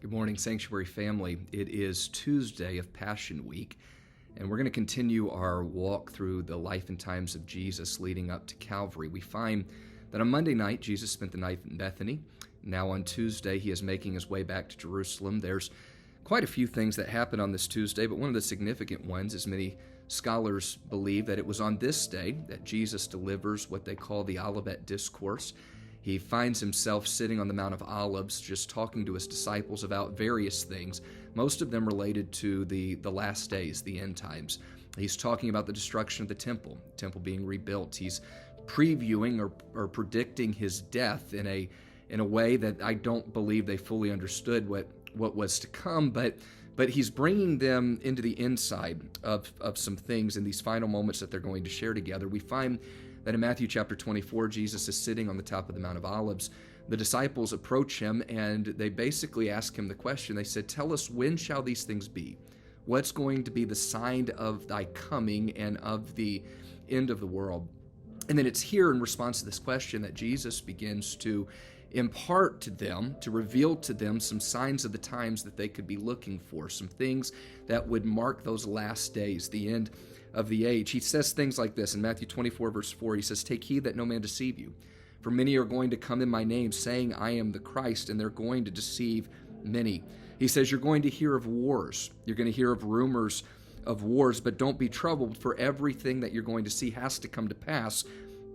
Good morning, Sanctuary family. It is Tuesday of Passion Week, and we're going to continue our walk through the life and times of Jesus leading up to Calvary. We find that on Monday night, Jesus spent the night in Bethany. Now on Tuesday, he is making his way back to Jerusalem. There's quite a few things that happen on this Tuesday, but one of the significant ones is many scholars believe that it was on this day that Jesus delivers what they call the Olivet Discourse. He finds himself sitting on the Mount of Olives, just talking to his disciples about various things, most of them related to the last days, the end times. He's talking about the destruction of the temple being rebuilt. He's previewing or predicting his death in a way that I don't believe they fully understood what was to come, but he's bringing them into the inside of some things in these final moments that they're going to share together. We find that in Matthew chapter 24, Jesus is sitting on the top of the Mount of Olives. The disciples approach him and they basically ask him the question. They said, "Tell us, when shall these things be? What's going to be the sign of thy coming and of the end of the world?" And then it's here in response to this question that Jesus begins to impart to them, to reveal to them some signs of the times that they could be looking for, some things that would mark those last days, the end of the age. He says things like this in Matthew 24, verse 4. He says, "Take heed that no man deceive you. For many are going to come in my name, saying, I am the Christ, and they're going to deceive many." He says, you're going to hear of wars. You're going to hear of rumors of wars, but don't be troubled, for everything that you're going to see has to come to pass.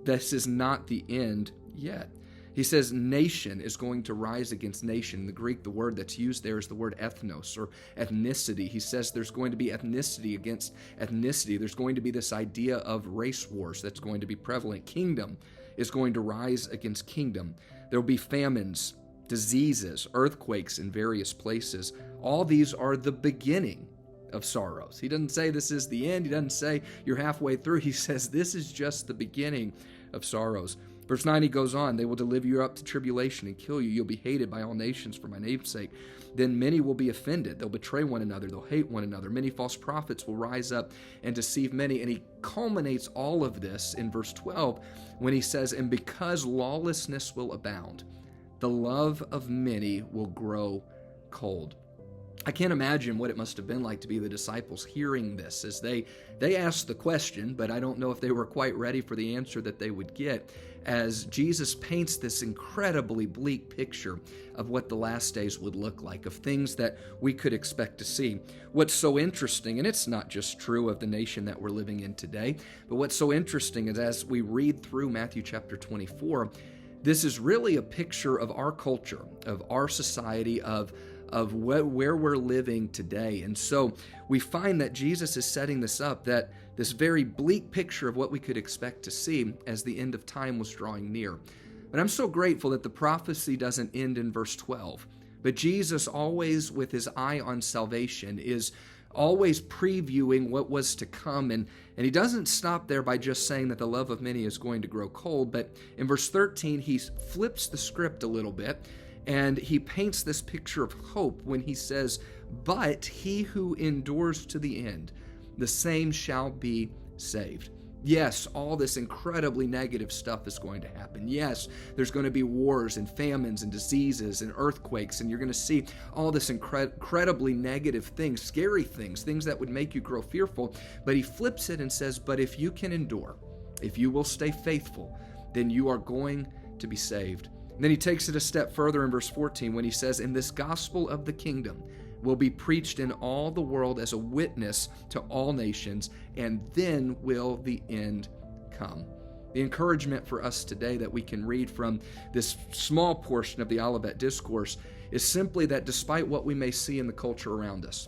This is not the end yet. He says nation is going to rise against nation. In the Greek, the word that's used there is the word ethnos or ethnicity. He says there's going to be ethnicity against ethnicity. There's going to be this idea of race wars that's going to be prevalent. Kingdom is going to rise against kingdom. There will be famines, diseases, earthquakes in various places. All these are the beginning of sorrows. He doesn't say this is the end. He doesn't say you're halfway through. He says this is just the beginning of sorrows. Verse 9, he goes on, "They will deliver you up to tribulation and kill you. You'll be hated by all nations for my name's sake. Then many will be offended. They'll betray one another. They'll hate one another. Many false prophets will rise up and deceive many." And he culminates all of this in verse 12 when he says, "And because lawlessness will abound, the love of many will grow cold." I can't imagine what it must have been like to be the disciples hearing this as they asked the question, but I don't know if they were quite ready for the answer that they would get, as Jesus paints this incredibly bleak picture of what the last days would look like, of things that we could expect to see. What's so interesting, and it's not just true of the nation that we're living in today, but what's so interesting is as we read through Matthew chapter 24, this is really a picture of our culture, of our society, of where we're living today. And so we find that Jesus is setting this up, that this very bleak picture of what we could expect to see as the end of time was drawing near. But I'm so grateful that the prophecy doesn't end in verse 12. But Jesus, always with his eye on salvation, is always previewing what was to come. And he doesn't stop there by just saying that the love of many is going to grow cold. But in verse 13, he flips the script a little bit. And he paints this picture of hope when he says, "But he who endures to the end, the same shall be saved." Yes, all this incredibly negative stuff is going to happen. Yes, there's going to be wars and famines and diseases and earthquakes, and you're going to see all this incredibly negative things, scary things, things that would make you grow fearful. But he flips it and says, "But if you can endure, if you will stay faithful, then you are going to be saved." And then he takes it a step further in verse 14 when he says, "And this gospel of the kingdom will be preached in all the world as a witness to all nations, and then will the end come." The encouragement for us today that we can read from this small portion of the Olivet Discourse is simply that despite what we may see in the culture around us,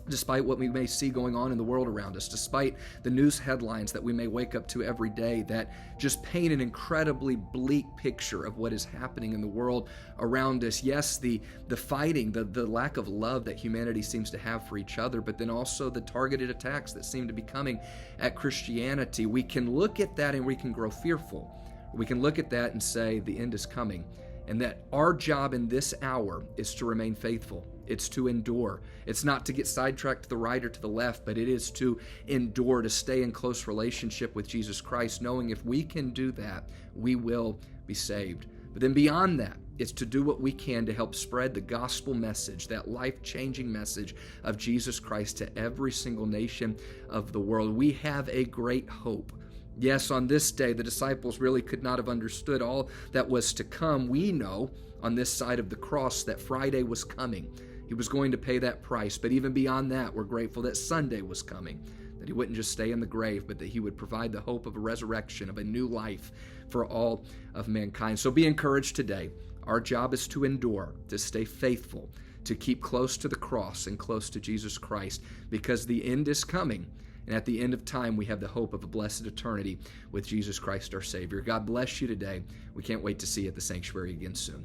despite what we may see going on in the world around us, despite the news headlines that we may wake up to every day that just paint an incredibly bleak picture of what is happening in the world around us. Yes, the fighting, the lack of love that humanity seems to have for each other, but then also the targeted attacks that seem to be coming at Christianity. We can look at that and we can grow fearful. We can look at that and say the end is coming, and that our job in this hour is to remain faithful. It's to endure. It's not to get sidetracked to the right or to the left, but it is to endure, to stay in close relationship with Jesus Christ, knowing if we can do that, we will be saved. But then beyond that, it's to do what we can to help spread the gospel message, that life-changing message of Jesus Christ to every single nation of the world. We have a great hope. Yes, on this day, the disciples really could not have understood all that was to come. We know on this side of the cross that Friday was coming. He was going to pay that price. But even beyond that, we're grateful that Sunday was coming, that he wouldn't just stay in the grave, but that he would provide the hope of a resurrection, of a new life for all of mankind. So be encouraged today. Our job is to endure, to stay faithful, to keep close to the cross and close to Jesus Christ, because the end is coming. And at the end of time, we have the hope of a blessed eternity with Jesus Christ our Savior. God bless you today. We can't wait to see you at the sanctuary again soon.